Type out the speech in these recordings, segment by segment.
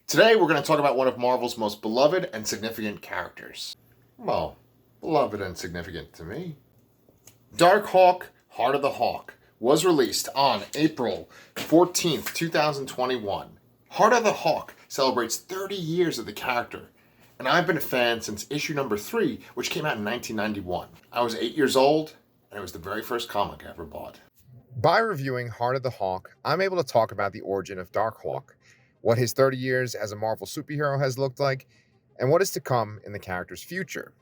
Today we're going to talk about one of Marvel's most beloved and significant characters. Well, beloved and significant to me. Darkhawk, Heart of the Hawk was released on April 14th, 2021. Heart of the Hawk celebrates 30 years of the character, and I've been a fan since issue number 3, which came out in 1991. I was 8 years old, and it was the very first comic I ever bought. By reviewing Heart of the Hawk, I'm able to talk about the origin of Darkhawk, what his 30 years as a Marvel superhero has looked like, and what is to come in the character's future.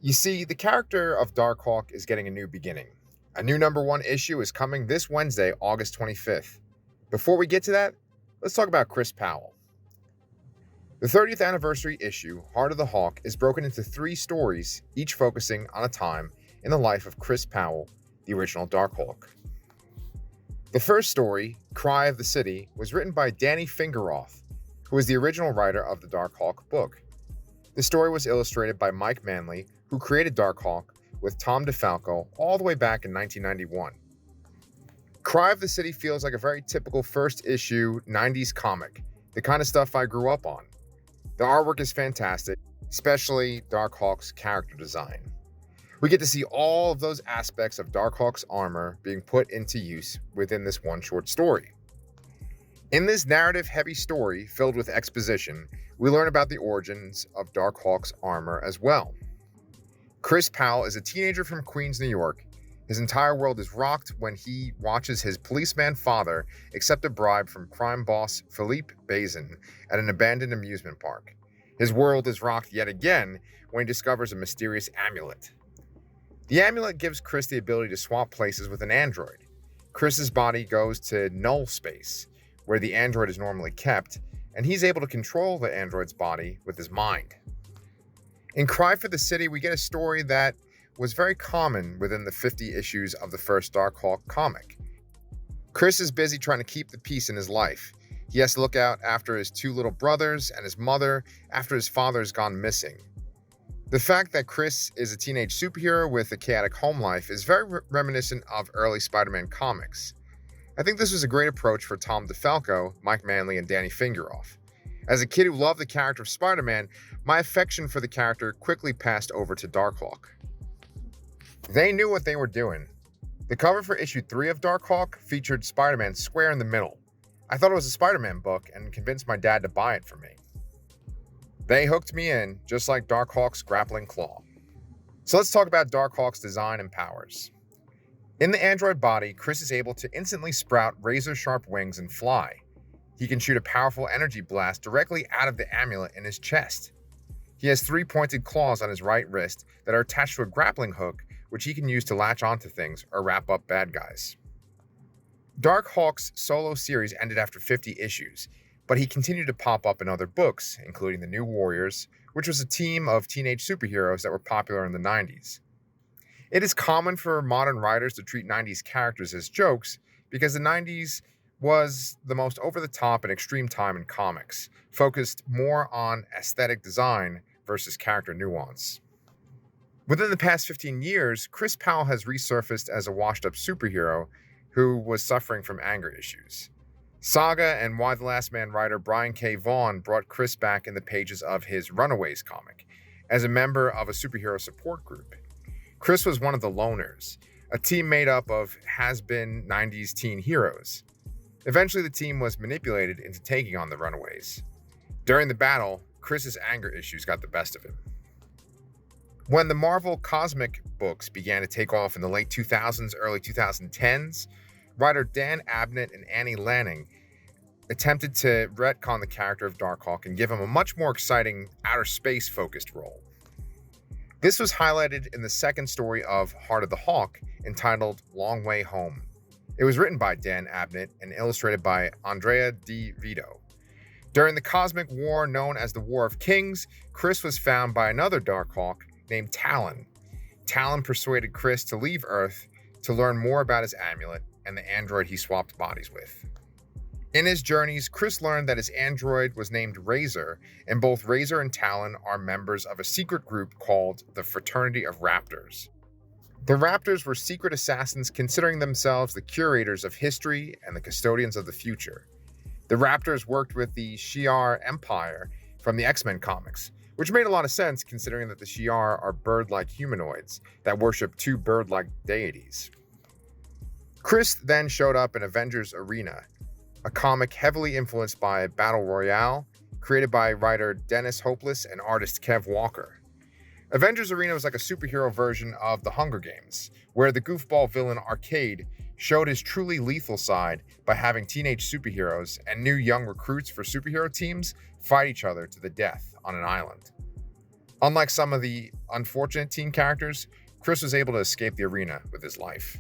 You see, the character of Darkhawk is getting a new beginning. A new #1 issue is coming this Wednesday, August 25th. Before we get to that, let's talk about Chris Powel. The 30th anniversary issue, Heart of the Hawk, is broken into 3 stories, each focusing on a time in the life of Chris Powel, the original Darkhawk. The first story, Cry of the City, was written by Danny Fingeroth, who was the original writer of the Darkhawk book. The story was illustrated by Mike Manley, who created Darkhawk with Tom DeFalco all the way back in 1991. Cry of the City feels like a very typical first issue 90s comic, the kind of stuff I grew up on. The artwork is fantastic, especially Darkhawk's character design. We get to see all of those aspects of Darkhawk's armor being put into use within this one short story. In this narrative-heavy story filled with exposition, we learn about the origins of Darkhawk's armor as well. Chris Powel is a teenager from Queens, New York. His entire world is rocked when he watches his policeman father accept a bribe from crime boss Philippe Bazin at an abandoned amusement park. His world is rocked yet again when he discovers a mysterious amulet. The amulet gives Chris the ability to swap places with an android. Chris's body goes to null space, where the android is normally kept, and he's able to control the android's body with his mind. In Cry for the City, we get a story that was very common within the 50 issues of the first Darkhawk comic. Chris is busy trying to keep the peace in his life. He has to look out after his 2 little brothers and his mother after his father has gone missing. The fact that Chris is a teenage superhero with a chaotic home life is very reminiscent of early Spider-Man comics. I think this was a great approach for Tom DeFalco, Mike Manley, and Danny Fingeroth. As a kid who loved the character of Spider-Man, my affection for the character quickly passed over to Darkhawk. They knew what they were doing. The cover for issue 3 of Darkhawk featured Spider-Man square in the middle. I thought it was a Spider-Man book and convinced my dad to buy it for me. They hooked me in, just like Darkhawk's grappling claw. So let's talk about Darkhawk's design and powers. In the android body, Chris is able to instantly sprout razor-sharp wings and fly. He can shoot a powerful energy blast directly out of the amulet in his chest. He has 3 pointed claws on his right wrist that are attached to a grappling hook, which he can use to latch onto things or wrap up bad guys. Darkhawk's solo series ended after 50 issues, but he continued to pop up in other books, including The New Warriors, which was a team of teenage superheroes that were popular in the 90s. It is common for modern writers to treat 90s characters as jokes because the 90s was the most over-the-top and extreme time in comics, focused more on aesthetic design versus character nuance. Within the past 15 years, Chris Powel has resurfaced as a washed-up superhero who was suffering from anger issues. Saga and Y the Last Man writer Brian K. Vaughan brought Chris back in the pages of his Runaways comic as a member of a superhero support group. Chris was one of the loners, a team made up of has-been 90s teen heroes. Eventually, the team was manipulated into taking on the Runaways. During the battle, Chris's anger issues got the best of him. When the Marvel cosmic books began to take off in the late 2000s, early 2010s, writer Dan Abnett and Annie Lanning attempted to retcon the character of Darkhawk and give him a much more exciting outer space-focused role. This was highlighted in the second story of Heart of the Hawk, entitled Long Way Home. It was written by Dan Abnett and illustrated by Andrea Di Vito. During the cosmic war known as the War of Kings, Chris was found by another Darkhawk named Talon. Talon persuaded Chris to leave Earth to learn more about his amulet and the android he swapped bodies with. In his journeys, Chris learned that his android was named Razor, and both Razor and Talon are members of a secret group called the Fraternity of Raptors. The Raptors were secret assassins considering themselves the curators of history and the custodians of the future. The Raptors worked with the Shi'ar Empire from the X-Men comics, which made a lot of sense considering that the Shi'ar are bird-like humanoids that worship two bird-like deities. Chris then showed up in Avengers Arena, a comic heavily influenced by Battle Royale, created by writer Dennis Hopeless and artist Kev Walker. Avengers Arena was like a superhero version of The Hunger Games, where the goofball villain Arcade showed his truly lethal side by having teenage superheroes and new young recruits for superhero teams fight each other to the death on an island. Unlike some of the unfortunate teen characters, Chris was able to escape the arena with his life.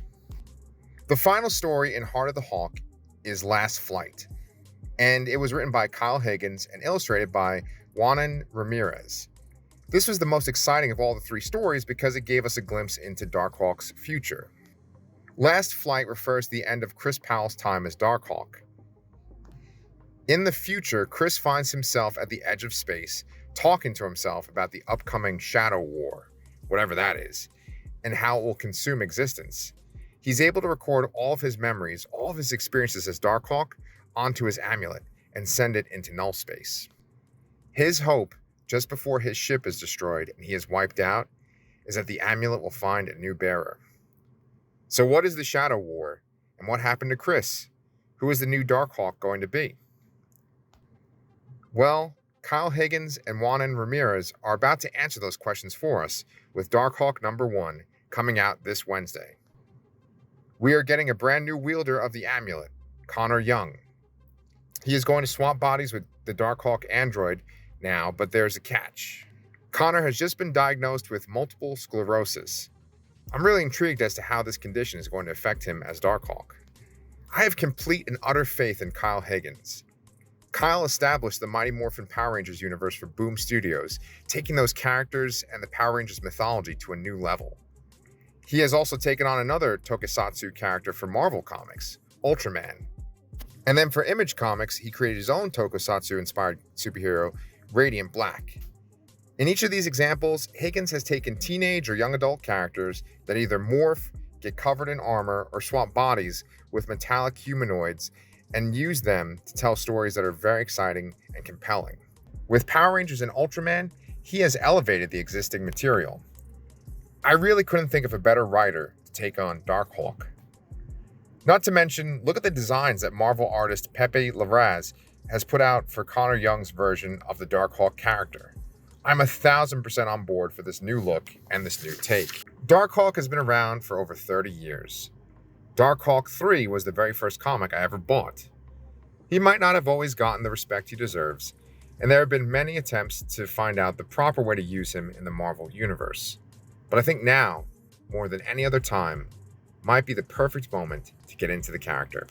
The final story in Heart of the Hawk is Last Flight, and it was written by Kyle Higgins and illustrated by Juanan Ramirez. This was the most exciting of all the three stories because it gave us a glimpse into Darkhawk's future. Last Flight refers to the end of Chris Powell's time as Darkhawk. In the future, Chris finds himself at the edge of space, talking to himself about the upcoming Shadow War, whatever that is, and how it will consume existence. He's able to record all of his memories, all of his experiences as Darkhawk, onto his amulet and send it into null space. His hope, just before his ship is destroyed and he is wiped out, is that the amulet will find a new bearer. So what is the Shadow War, and what happened to Chris? Who is the new Darkhawk going to be? Well, Kyle Higgins and Juanan Ramirez are about to answer those questions for us with Darkhawk #1 coming out this Wednesday. We are getting a brand new wielder of the amulet, Connor Young. He is going to swap bodies with the Darkhawk android now, but there's a catch. Connor has just been diagnosed with multiple sclerosis. I'm really intrigued as to how this condition is going to affect him as Darkhawk. I have complete and utter faith in Kyle Higgins. Kyle established the Mighty Morphin Power Rangers universe for Boom Studios, taking those characters and the Power Rangers mythology to a new level. He has also taken on another tokusatsu character for Marvel Comics, Ultraman. And then for Image Comics, he created his own tokusatsu-inspired superhero, Radiant Black. In each of these examples, Higgins has taken teenage or young adult characters that either morph, get covered in armor, or swap bodies with metallic humanoids and use them to tell stories that are very exciting and compelling. With Power Rangers and Ultraman, he has elevated the existing material. I really couldn't think of a better writer to take on Darkhawk. Not to mention, look at the designs that Marvel artist Pepe Larraz has put out for Connor Young's version of the Darkhawk character. I'm 1,000% on board for this new look and this new take. Darkhawk has been around for over 30 years. Darkhawk 3 was the very first comic I ever bought. He might not have always gotten the respect he deserves, and there have been many attempts to find out the proper way to use him in the Marvel Universe. But I think now, more than any other time, might be the perfect moment to get into the character.